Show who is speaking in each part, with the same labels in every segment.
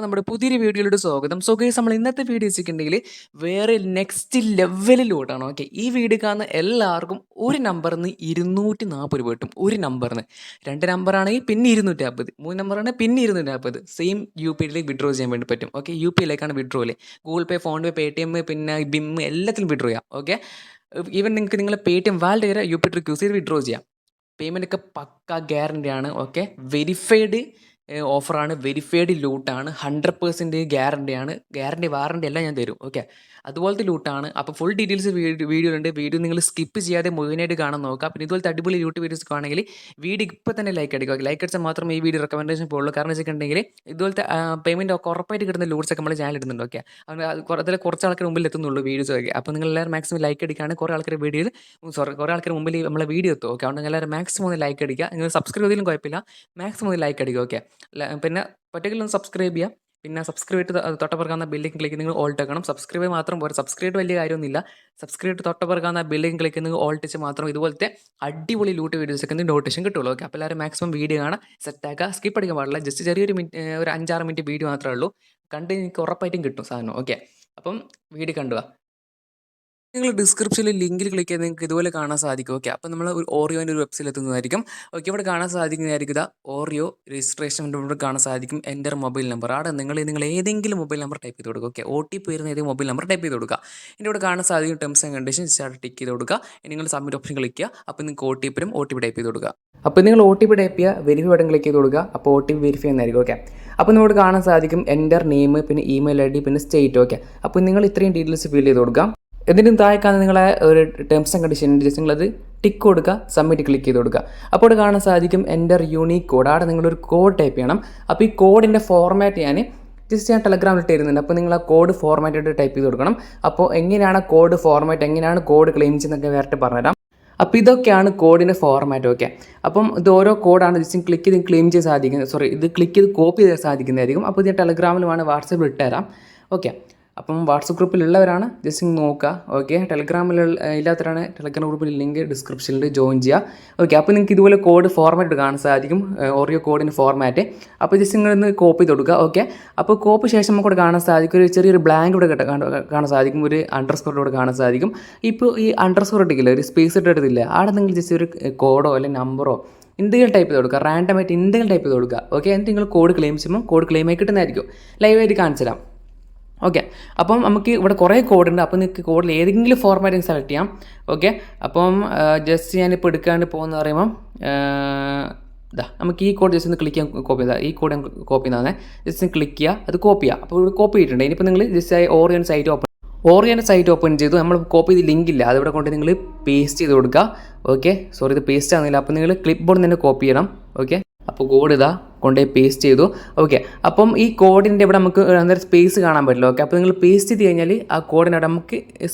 Speaker 1: നമ്മുടെ പുതിയൊരു വീഡിയോയിലോട്ട് സ്വാഗതം. സോ ഗൈസ്, നമ്മൾ ഇന്നത്തെ വീഡിയോ വെച്ചിട്ടുണ്ടെങ്കിൽ വേറെ നെക്സ്റ്റ് ലെവലിലോട്ടാണ്. ഓക്കെ, ഈ വീഡിയോ കാണുന്ന എല്ലാവർക്കും ഒരു നമ്പറിൽ നിന്ന് 240 രൂപ കിട്ടും. ഒരു നമ്പറിന് 2 നമ്പറാണെങ്കിൽ പിന്നെ 250, 3 നമ്പറാണെങ്കിൽ പിന്നെ 240. സെയിം യു പി ഐയിലേക്ക് വിഡ്രോ ചെയ്യാൻ വേണ്ടി പറ്റും. ഓക്കെ, യു പി ഐയിലേക്കാണ് വിഡ്രോയിൽ. Google Pay, PhonePe, Paytm, പിന്നെ ബിം എല്ലാത്തിലും വിഡ്രോ ചെയ്യാം. ഓക്കെ, ഈവൻ നിങ്ങൾക്ക് നിങ്ങളെ പേടിഎം വാലറ്റ് വരെ യു പി ഐ യൂസ് ചെയ്ത് വിഡ്രോ ചെയ്യാം. പേയ്മെൻ്റ് ഒക്കെ പക്ക ഗ്യാരണ്ടിയാണ്. ഓക്കെ, വെരിഫൈഡ് ഓഫറാണ്, വെരിഫൈഡ് ലൂട്ടാണ്, 100% ഗ്യാരണ്ടിയാണ്. ഗ്യാരണ്ടി വാറണ്ടി എല്ലാം ഞാൻ തരും. ഓക്കെ, അതുപോലത്തെ ലൂട്ടാണ്. അപ്പോൾ ഫുൾ ഡീറ്റെയിൽസ് വീഡിയോയിലുണ്ട്. വീഡിയോ നിങ്ങൾ സ്കിപ്പ് ചെയ്യാതെ മുഴുവനായിട്ട് കാണാൻ നോക്കുക. പിന്നെ ഇതുപോലത്തെ അടിപൊളി യൂട്യൂബ് വീഡിയോസ് കാണണമെങ്കിൽ വീഡിയോ ഇപ്പോൾ തന്നെ ലൈക്ക് അടിക്കുക. ലൈക്ക് അടിച്ചാൽ മാത്രമേ ഈ വീഡിയോ റെക്കമെൻഡേഷൻ പോകുള്ളൂ. കാരണം വെച്ചിട്ടുണ്ടെങ്കിൽ ഇതുപോലത്തെ പേയ്മെൻറ്റ് ഒക്കെ ഉറപ്പായിട്ട് കിട്ടുന്ന ലൂട്ട്സ് ഒക്കെ നമ്മൾ ചാനൽ ഇടുന്നുണ്ട്. ഓക്കെ, അതിൽ കുറച്ച് ആൾക്കാർ മുമ്പിൽ എത്തുന്നുള്ളൂ വീഡിയോസ് ഒക്കെ. അപ്പോൾ നിങ്ങൾ എല്ലാവരും മാക്സിമം ലൈക്ക് അടിക്കുകയാണ്. കുറേ ആൾക്കാർ വീഡിയോയിൽ കുറേ ആൾക്കാർ മുമ്പിൽ നമ്മളെ വീഡിയോ എത്തും. ഓക്കെ, അതുകൊണ്ട് എല്ലാവരും മാക്സിമം ഒന്ന് ലൈക്ക് അടിക്കുക. നിങ്ങൾ സബ്സ്ക്രൈബ് ചെയ്താലും കുഴപ്പമില്ല, മാക്സിമം ഒന്ന് ലൈക്ക് അടിക്കുക. ഓക്കെ, പിന്നെ പറ്റുമെങ്കിൽ സബ്സ്ക്രൈബ് ചെയ്യുക. പിന്നെ സബ്സ്ക്രൈബ് ചെയ്ത് തൊട്ടപ്പുറക്കാവുന്ന ബില്ലിംഗ് ക്ലിക്ക് നിങ്ങൾ ഓൾട്ട് ആക്കണം. സബ്സ്ക്രൈബ് മാത്രം പോരാ, സബ്സ്ക്രൈബ് വലിയ കാര്യമൊന്നുമില്ല. സബ്സ്ക്രൈബ് തൊട്ടപ്പുറക്കാവുന്ന ബില്ലിംഗ് ക്ലിക്ക് നിങ്ങൾ ഓൾട്ടിച്ച് മാത്രം ഇതുപോലത്തെ അടിപൊളി ലൂട്ട് വീഡിയോസൊക്കെ നോട്ടിഫിക്കേഷൻ കിട്ടുള്ളൂ. ഓക്കെ, അപ്പോൾ എല്ലാവരും മാക്സിമം വീഡിയോ കാണാം, സെറ്റാക്കുക, സ്കിപ്പ് അടിക്കാൻ പാടില്ല. ജസ്റ്റ് ചെറിയൊരു മിനിറ്റ്, ഒരു 5-6 മിനിറ്റ് വീഡിയോ മാത്രമേ ഉള്ളൂ. കണ്ട് എനിക്ക് ഉറപ്പായിട്ടും കിട്ടും സാധനം. ഓക്കെ, അപ്പം വീഡിയോ കണ്ടുക. നിങ്ങൾ ഡിസ്ക്രിപ്ഷനിൽ ലിങ്കിൽ ക്ലിക്ക് ചെയ്ത് നിങ്ങൾക്ക് ഇതുപോലെ കാണാൻ സാധിക്കും. ഓക്കെ, അപ്പോൾ നമ്മൾ ഒരു ഓറിയോൻ്റെ ഒരു വെബ്സൈറ്റിൽ എത്തുന്നതായിരിക്കും. ഓക്കെ, ഇവിടെ കാണാൻ സാധിക്കുന്നതായിരിക്കും ഇതാ ഓറിയോ രജിസ്ട്രേഷൻ ഇവിടെ കാണാൻ സാധിക്കും. Enter mobile number. അവിടെ നിങ്ങൾ ഏതെങ്കിലും മൊബൈൽ നമ്പർ ടൈപ്പ് ചെയ്ത് കൊടുക്കുക. ഓക്കെ, OTP വരുന്ന ഏതെങ്കിലും മൊബൈൽ നമ്പർ ടൈപ്പ് ചെയ്ത് കൊടുക്കുക. എൻ്റെ ഇവിടെ കാണാൻ സാധിക്കും ടേംസ് ആൻഡ് കണ്ടീഷൻസ് ടിക്ക് ചെയ്ത് കൊടുക്കുക. ഇനി നിങ്ങൾ സബ്മിറ്റ് ഓപ്ഷൻ ക്ലിക്ക് ചെയ്യുക. അപ്പോൾ നിങ്ങൾക്ക് OTP വരും, OTP ടൈപ്പ് ചെയ്ത് കൊടുക്കുക. അപ്പോൾ നിങ്ങൾ OTP ടൈപ്പ് ചെയ്യുക, വെരിഫൈ ബട്ടൺ ക്ലിക്ക് ചെയ്ത് കൊടുക്കുക. അപ്പോൾ OTP വെരിഫൈ എന്നായിരിക്കും. ഓക്കെ, അപ്പോൾ നിങ്ങൾക്ക് കാണാൻ സാധിക്കും എൻ്റർ നെയിം, പിന്നെ ഇമെയിൽ ID, പിന്നെ സ്റ്റേറ്റ്. ഓക്കെ, അപ്പോൾ നിങ്ങൾ ഇത്രയും ഡീറ്റെയിൽസ് ഫിൽ ചെയ്ത് കൊടുക്കുക. എന്നിട്ടും താഴേക്കാണ് നിങ്ങളെ ഒരു ടേംസ് ആൻഡ് കണ്ടീഷൻ ജസ്റ്റ് നിങ്ങളത് ടിക്ക് കൊടുക്കുക, സബ്മിറ്റ് ക്ലിക്ക് ചെയ്ത് കൊടുക്കുക. അപ്പോൾ ഇവിടെ കാണാൻ സാധിക്കും എൻ്റർ യൂണീക്ക് കോഡ്. അവിടെ നിങ്ങളൊരു കോഡ് ടൈപ്പ് ചെയ്യണം. അപ്പോൾ ഈ കോഡിൻ്റെ ഫോർമാറ്റ് ഞാൻ ടെലഗ്രാമിൽ ഇട്ടിരുന്നുണ്ട്. അപ്പോൾ നിങ്ങൾ ആ കോഡ് ഫോർമാറ്റ് ആയിട്ട് ടൈപ്പ് ചെയ്ത് കൊടുക്കണം. അപ്പോൾ എങ്ങനെയാണ് കോഡ് ഫോർമാറ്റ്, എങ്ങനെയാണ് കോഡ് ക്ലെയിം ചെയ്യുന്നതൊക്കെ വേറെ പറഞ്ഞുതരാം. അപ്പോൾ ഇതൊക്കെയാണ് കോഡിൻ്റെ ഫോർമാറ്റ്. ഓക്കെ, അപ്പം ഇത് ഓരോ കോഡാണ് ജസ്റ്റ് ക്ലിക്ക് ചെയ്ത് ക്ലെയിം ചെയ്യാൻ സാധിക്കുന്നത്. ഇത് ക്ലിക്ക് ചെയ്ത് കോപ്പി ചെയ്യാൻ സാധിക്കുന്നതായിരിക്കും. അപ്പോൾ ഇത് ടെലഗ്രാമിൽ വേണം, വാട്സാപ്പിൽ ഇട്ടുതരാം. ഓക്കെ, അപ്പം വാട്സപ്പ് ഗ്രൂപ്പിലുള്ളവരാണ് ജസ്റ്റ് നോക്കുക. ഓക്കെ, ടെലഗ്രാമിൽ ഇല്ലാത്തവരാണ് ടെലഗ്രാം ഗ്രൂപ്പിൽ ലിങ്ക് ഡിസ്ക്രിപ്ഷനിൽ ജോയിൻ ചെയ്യുക. ഓക്കെ, അപ്പോൾ നിങ്ങൾക്ക് ഇതുപോലെ കോഡ് ഫോർമാറ്റ് കാണാൻ സാധിക്കും, ഓറിയോ കോഡിൻ്റെ ഫോർമാറ്റ്. അപ്പോൾ ജസ്റ്റ് നിങ്ങളൊന്ന് കോപ്പി ചെയ്ത് കൊടുക്കുക. ഓക്കെ, അപ്പോൾ കോപ്പി ശേഷം നമുക്ക് കാണാൻ സാധിക്കും ഒരു ചെറിയൊരു ബ്ലാങ്ക് ഇവിടെ കാണാൻ സാധിക്കും, ഒരു അണ്ടർസ്കോർ ഇവിടെ കാണാൻ സാധിക്കും. ഇപ്പോൾ ഈ അണ്ടർസ്കോർ ഇട്ടില്ല, ഒരു സ്പേസ് ഇട്ടെടുത്തില്ല, അവിടെ നിങ്ങൾ ജസ്റ്റ് ഒരു കോഡോ അല്ലെങ്കിൽ നമ്പറോ എന്തെങ്കിലും ടൈപ്പ് ചെയ്ത് കൊടുക്കുക, റാൻഡമായിട്ട് എന്തെങ്കിലും ടൈപ്പ് ചെയ്ത് കൊടുക്കുക. ഓക്കെ, എന്നിട്ട് നിങ്ങൾ കോഡ് ക്ലെയിം ചെയ്യുമ്പോൾ കോഡ് ക്ലെയിം ആയി കിട്ടുന്നതായിരിക്കും. ലൈവായിട്ട് കാണിച്ചു തരാം. ഓക്കെ, അപ്പം നമുക്ക് ഇവിടെ കുറേ കോഡുണ്ട്. അപ്പോൾ നിങ്ങൾക്ക് കോഡിൽ ഏതെങ്കിലും ഫോർമാറ്റിംഗ് സെലക്ട് ചെയ്യാം. ഓക്കെ, അപ്പം ജസ്റ്റ് ഞാനിപ്പോൾ എടുക്കാണ്ട് പോകുന്ന പറയുമ്പം ഇതാ നമുക്ക് ഈ കോഡ് ജസ്റ്റ് ഒന്ന് ക്ലിക്ക് ചെയ്യാൻ കോപ്പി ചെയ്താൽ ഈ കോഡ് കോപ്പി ചെയ്യുന്നതാണ്. ജസ്റ്റ് ക്ലിക്ക് ചെയ്യുക, അത് കോപ്പി ചെയ്യുക. അപ്പോൾ ഇവിടെ കോപ്പി ചെയ്തിട്ടുണ്ട്. ഇനിയിപ്പോൾ നിങ്ങൾ ജസ്റ്റ് ഓറിയൻ്റെ സൈറ്റ് ഓപ്പൺ ചെയ്തു. നമ്മൾ കോപ്പി ചെയ്ത് ലിങ്ക് ഇല്ല, അതിവിടെ കൊണ്ട് നിങ്ങൾ പേസ്റ്റ് ചെയ്ത് കൊടുക്കുക. ഓക്കെ, സോറി, ഇത് പേസ്റ്റ് ആകുന്നില്ല. അപ്പോൾ നിങ്ങൾ ക്ലിപ്പ് ബോർഡിൽ തന്നെ കോപ്പി ചെയ്യണം. ഓക്കെ, അപ്പോൾ കോഡ് ഇതാ കൊണ്ടുപോയി പേസ്റ്റ് ചെയ്തു. ഓക്കെ, അപ്പം ഈ കോഡിൻ്റെ ഇവിടെ നമുക്ക് അന്നേരം സ്പേസ് കാണാൻ പറ്റില്ല. ഓക്കെ, അപ്പോൾ നിങ്ങൾ പേസ്റ്റ് ചെയ്ത് കഴിഞ്ഞാൽ ആ കോഡിനവിടെ നമുക്ക്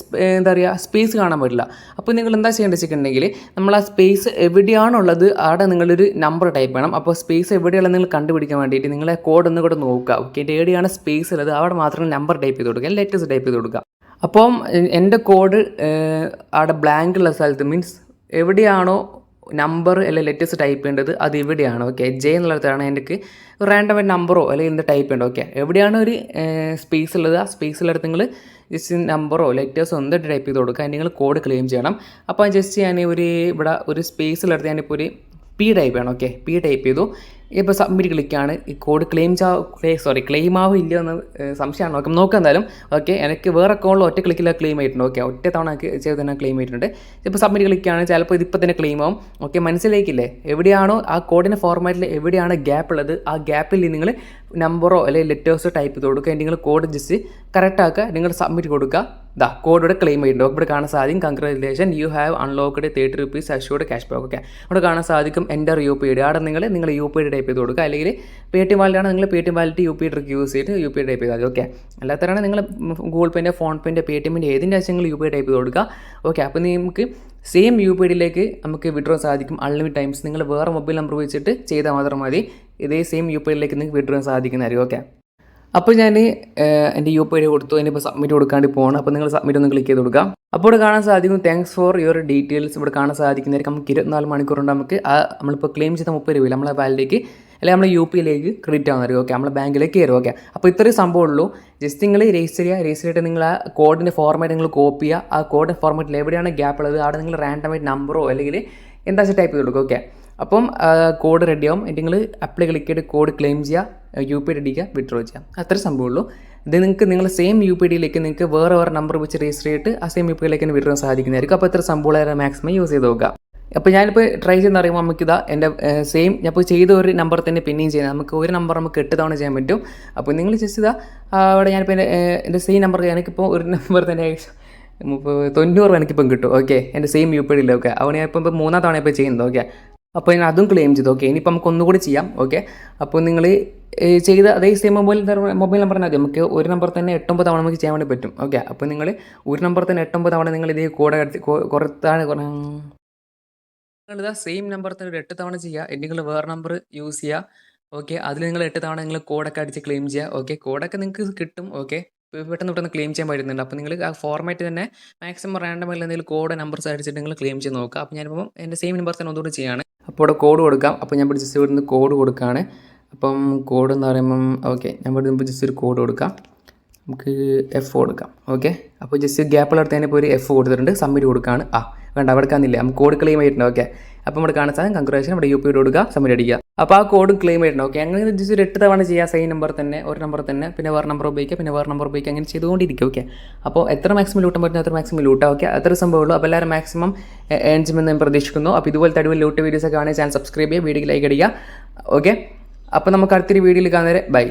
Speaker 1: എന്താ പറയുക സ്പേസ് കാണാൻ പറ്റില്ല. അപ്പോൾ നിങ്ങൾ എന്താ ചെയ്യേണ്ടത് വെച്ചിട്ടുണ്ടെങ്കിൽ നമ്മൾ ആ സ്പേസ് എവിടെയാണുള്ളത് അവിടെ നിങ്ങളൊരു നമ്പർ ടൈപ്പ് ചെയ്യണം. അപ്പോൾ സ്പേസ് എവിടെയുള്ളത് നിങ്ങൾ കണ്ടുപിടിക്കാൻ വേണ്ടിയിട്ട് നിങ്ങൾ ആ കോഡ് ഒന്നും കൂടെ നോക്കുക. ഓക്കെ, എവിടെയാണ് സ്പേസ് ഉള്ളത് അവിടെ മാത്രം നമ്പർ ടൈപ്പ് ചെയ്ത് കൊടുക്കുക, ലെറ്റേഴ്സ് ടൈപ്പ് ചെയ്ത് കൊടുക്കുക. അപ്പം എൻ്റെ കോഡ് അവിടെ ബ്ലാങ്ക് ഉള്ള സ്ഥലത്ത് മീൻസ് എവിടെയാണോ നമ്പർ അല്ലെങ്കിൽ ലെറ്റേഴ്സ് ടൈപ്പ് ചെയ്യേണ്ടത് അത് ഇവിടെയാണ്. ഓക്കെ, ജെ എന്നുള്ളതാണ് എനിക്ക് റാൻഡമായിട്ട് നമ്പറോ അല്ലെങ്കിൽ എന്ത് ടൈപ്പ് ചെയ്യേണ്ടത്. ഓക്കെ, എവിടെയാണ് ഒരു സ്പേസ് ഉള്ളത് ആ സ്പേസിലെടുത്ത് നിങ്ങൾ ജസ്റ്റ് നമ്പറോ ലെറ്റേഴ്സോ എന്ത് ടൈപ്പ് ചെയ്ത് കൊടുക്കുക, അതിന് നിങ്ങൾ കോഡ് ക്ലെയിം ചെയ്യണം. അപ്പോൾ ജസ്റ്റ് ഞാൻ ഇവിടെ ഒരു സ്പേസിലെടുത്ത് ഞാനിപ്പോൾ ഒരു P ടൈപ്പ് ചെയ്യണം. ഓക്കെ, P ടൈപ്പ് ചെയ്തു. ഇപ്പോൾ സബ്മിറ്റ് ക്ലിക്കാണ്. ഈ കോഡ് ക്ലെയിം ആവും ഇല്ലയോ എന്ന് സംശയമാണ്. നോക്കാം എന്തായാലും. ഓക്കെ, എനിക്ക് വേറെ അക്കൗണ്ടിൽ ഒറ്റ ക്ലിക്കിൽ ക്ലെയിം ആയിട്ടുണ്ട്. ഓക്കെ, ഒറ്റ തവണ ചെയ്ത് തന്നെ ക്ലെയിം ആയിട്ടുണ്ട്. ഇപ്പോൾ സബ്മിറ്റ് ക്ലിക്കാണ്, ചിലപ്പോൾ ഇതിപ്പോൾ തന്നെ ക്ലെയിം ആവും. ഓക്കെ, മനസ്സിലാക്കില്ലേ? എവിടെയാണോ ആ കോഡിൻ്റെ ഫോർമാറ്റിൽ എവിടെയാണ് ഗ്യാപ്പ് ഉള്ളത് ആ ഗ്യാപ്പിൽ നിങ്ങൾ നമ്പറോ അല്ലെങ്കിൽ ലെറ്റേഴ്സോ ടൈപ്പ് ചെയ്ത് കൊടുക്കുക. നിങ്ങൾ കോഡ് ജസ്റ്റ് കറക്റ്റ് ആക്കുക, നിങ്ങൾ സബ്മിറ്റ് കൊടുക്കുക. കോഡ് ഇവിടെ ക്ലെയിം ആയിട്ടുണ്ട്. ഇവിടെ കാണാൻ സാധിക്കും congratulation, you have unlocked 30 rupees assured cash back. Okay, ഇവിടെ കാണാൻ സാധിക്കും എൻ്റർ UPI ID. അവിടെ നിങ്ങൾ UPI ID ടൈപ്പ് ചെയ്ത് കൊടുക്കുക. അല്ലെങ്കിൽ പേടിഎം വാലറ്റാണ് നിങ്ങൾ Paytm wallet UPI trick use ചെയ്തിട്ട് UPI ടൈപ്പ് ചെയ്താൽ മതി. ഓക്കെ, അല്ലാത്തവരാണ് നിങ്ങൾ ഗൂഗിൾ പേൻ്റെ, ഫോൺ പേൻ്റെ, പേടിഎമ്മിൻ്റെ ഏതിൻ്റെ ആവശ്യങ്ങൾ UPI ടൈപ്പ് ചെയ്ത് കൊടുക്കുക. ഓക്കെ, അപ്പോൾ നമുക്ക് സെയിം UPI IDയിലേക്ക് നമുക്ക് വിഡ്രോ സാധിക്കും. അൺലിമിറ്റഡ് ടൈംസ് നിങ്ങൾ വേറെ മൊബൈൽ നമ്പർ വെച്ചിട്ട് ചെയ്താൽ മാത്രം മതി. ഇതേ സെയിം UPI IDയിലേക്ക് നിങ്ങൾക്ക് വിഡ്രോ സാധിക്കുന്നതായിരിക്കും. ഓക്കെ, അപ്പോൾ ഞാൻ എൻ്റെ UPI ID കൊടുത്തു. അതിനിപ്പോൾ സബ്മിറ്റ് കൊടുക്കാണ്ട് പോകണം. അപ്പോൾ നിങ്ങൾ സബ്മിറ്റ് ഒന്ന് ക്ലിക്ക് ചെയ്ത് കൊടുക്കാം. അപ്പോൾ ഇവിടെ കാണാൻ സാധിക്കും താങ്ക്സ് ഫോർ യുവർ ഡീറ്റെയിൽസ്. ഇവിടെ കാണാൻ സാധിക്കുന്നതായിരിക്കും നമുക്ക് 24 മണിക്കൂർ കൊണ്ട് നമുക്ക് നമ്മളിപ്പോൾ ക്ലെയിം ചെയ്ത 30 രൂപ നമ്മളെ വാലിലേക്ക് അല്ലെങ്കിൽ നമ്മൾ യു പിയിലേക്ക് ക്രെഡിറ്റ് ആവുന്നതായിരിക്കും. ഓക്കെ, നമ്മൾ ബാങ്കിലേക്ക് കയറും. ഓക്കെ, അപ്പോൾ ഇത്രയും സംഭവമുള്ളൂ. ജസ്റ്റ് നിങ്ങൾ രജിസ്റ്റർ ചെയ്തിട്ട് നിങ്ങൾ ആ കോഡിൻ്റെ ഫോർമാറ്റ് നിങ്ങൾ കോപ്പി ചെയ്യുക. ആ കോഡിൻ്റെ ഫോർമാറ്റിൽ എവിടെയാണ് ഗ്യാപ്പ് ഉള്ളത് അവിടെ നിങ്ങൾ റാൻഡമായിട്ട് നമ്പറോ അല്ലെങ്കിൽ എന്താ വെച്ചാൽ ടൈപ്പ് ചെയ്ത് കൊടുക്കുക. ഓക്കെ, അപ്പം കോഡ് റെഡിയാവും. എന്നിട്ട് നിങ്ങൾ അപ്ലൈ ക്ലിക്ക് ചെയ്തിട്ട് കോഡ് ക്ലെയിം ചെയ്യുക, യു പി ഐ അടിക്കുക, വിഡ്രോ ചെയ്യുക. അത്ര സംഭവമുള്ളൂ. ഇത് നിങ്ങൾക്ക് നിങ്ങൾ സെയിം യു പി ഡിയിലേക്ക് നിങ്ങൾക്ക് വേറെ നമ്പർ വെച്ച് രജിസ്റ്റർ ചെയ്തിട്ട് ആ സെയിം യു പി ഐയിലേക്ക് വിഡ്രോ സാധിക്കുന്നതായിരിക്കും. അപ്പോൾ ഇത്ര സംഭവം മാക്സിമം യൂസ് ചെയ്ത് നോക്കുക. അപ്പോൾ ഞാനിപ്പോൾ ട്രൈ ചെയ്യുന്ന പറയുമ്പോൾ നമുക്കിതാ എൻ്റെ സെയിം ഞാനിപ്പോൾ ചെയ്ത ഒരു നമ്പർ തന്നെ പിന്നെയും ചെയ്യുന്നത്. നമുക്ക് ഒരു നമ്പർ നമുക്ക് 8 തവണ ചെയ്യാൻ പറ്റും. അപ്പോൾ നിങ്ങൾ ജസ്റ്റ് ഇതാ അവിടെ ഞാനിപ്പോൾ എൻ്റെ സെയിം നമ്പർ എനിക്കിപ്പോൾ ഒരു നമ്പർ തന്നെ 90 രൂപ എനിക്കിപ്പം കിട്ടും. ഓക്കെ, എൻ്റെ സെയിം യു പി ഡിയിൽ. ഓക്കെ, അവിടെ ഞാനിപ്പോൾ 3-ാം തവണ ഇപ്പോൾ ചെയ്യുന്നത്. ഓക്കെ, അപ്പോൾ ഞാൻ അതും ക്ലെയിം ചെയ്തു. ഓക്കെ, ഇനിയിപ്പോൾ നമുക്ക് ഒന്നുകൂടി ചെയ്യാം. ഓക്കെ, അപ്പോൾ നിങ്ങൾ ചെയ്ത അതേ സെയിം മൊബൈൽ നമ്പർ തന്നെ മതി. നമുക്ക് ഒരു നമ്പർ തന്നെ 8-9 തവണ നമുക്ക് ചെയ്യാൻ വേണ്ടി പറ്റും. ഓക്കെ, അപ്പോൾ നിങ്ങൾ ഒരു നമ്പർ തന്നെ 8-9 തവണ നിങ്ങൾ ഇതേ കോഡ് കുറത്താണ് നിങ്ങളിതാ സെയിം നമ്പർ തന്നെ ഒരു 8 തവണ ചെയ്യുക. നിങ്ങൾ വേറെ നമ്പർ യൂസ് ചെയ്യുക. ഓക്കെ, അതിൽ നിങ്ങൾ 8 തവണ നിങ്ങൾ കോഡൊക്കെ അടിച്ച് ക്ലെയിം ചെയ്യുക. ഓക്കെ, കോഡൊക്കെ നിങ്ങൾക്ക് കിട്ടും. ഓക്കെ, പെട്ടെന്ന് ക്ലെയിം ചെയ്യാൻ പറ്റുന്നുണ്ട്. അപ്പോൾ നിങ്ങൾ ആ ഫോർമാറ്റ് തന്നെ മാക്സിമം റാൻഡം ആയിട്ട് എന്തെങ്കിലും കോഡ് നമ്പർസ് അടിച്ചിട്ട് നിങ്ങൾ ക്ലെയിം ചെയ്ത് നോക്കുക. അപ്പോൾ ഞാനിപ്പം എൻ്റെ സെയിം നമ്പർ തന്നെ ഒന്നുകൂടി ചെയ്യാണ്. അപ്പോൾ ഇവിടെ കോഡ് കൊടുക്കാം. അപ്പോൾ ഞാൻ ഇവിടെ ജസ്റ്റ് ഇവിടുന്ന് കോഡ് കൊടുക്കുകയാണ്. അപ്പം കോഡ് എന്ന് പറയുമ്പം ഓക്കെ, ഞാൻ ഇവിടെ ജസ്റ്റ് ഒരു കോഡ് കൊടുക്കാം. നമുക്ക് F കൊടുക്കാം. ഓക്കെ, അപ്പോൾ ജസ്റ്റ് ഗ്യാപ്പിലെടുത്ത് തന്നെ ഇപ്പോൾ ഒരു F കൊടുത്തിട്ടുണ്ട്. സബ്മിറ്റ് കൊടുക്കുകയാണ്. വേണ്ട, അവിടെ കാണില്ല, നമുക്ക് കോഡ് ക്ലെയിം ആയിട്ടുണ്ട്. ഓക്കെ, അപ്പോൾ നമ്മുടെ കാണാൻ സാധനം കൺഗ്രാജുലേഷൻ, ഇവിടെ യു പി കൊടുക്കുക, സബ്മിറ്റ് അടിക്കുക. അപ്പോൾ ആ കോഡ് ക്ലെയിം ആയിട്ടുണ്ട്. ഓക്കെ, അങ്ങനെ ജസ്റ്റ് ഒരു 8 തവണ ചെയ്യുക. സെയിം നമ്പർ തന്നെ ഒരു നമ്പർ തന്നെ പിന്നെ വേറെ നമ്പർ ഉപയോഗിക്കുക, പിന്നെ വേറെ നമ്പർ ഉപയോഗിക്കുക, അങ്ങനെ ചെയ്തുകൊണ്ടിരിക്കും. ഓക്കെ, അപ്പോൾ എത്ര മാക്സിമം ലൂട്ടാൻ പറ്റുന്ന അത്ര മാക്സിമം ലൂട്ടാം. ഓക്കെ, അത്ര സംഭവമുള്ളൂ. അപ്പോൾ എല്ലാവരും മാക്സിമം ഏൺ ചെയ്യുമെന്ന് ഞാൻ പ്രതീക്ഷിക്കുന്നു. അപ്പോൾ ഇതുപോലത്തെ അടിപൊളി ലൂട്ട് വീഡിയോസ് ഒക്കെ കാണാൻ ചാനൽ സബ്സ്ക്രൈബ് ചെയ്യുക, വീഡിയോക്ക് ലൈക്ക് അടിക്കുക. ഓക്കെ, അപ്പോൾ നമുക്ക് അടുത്തൊരു വീഡിയോയിൽ കാണുന്നവരെ ബൈ.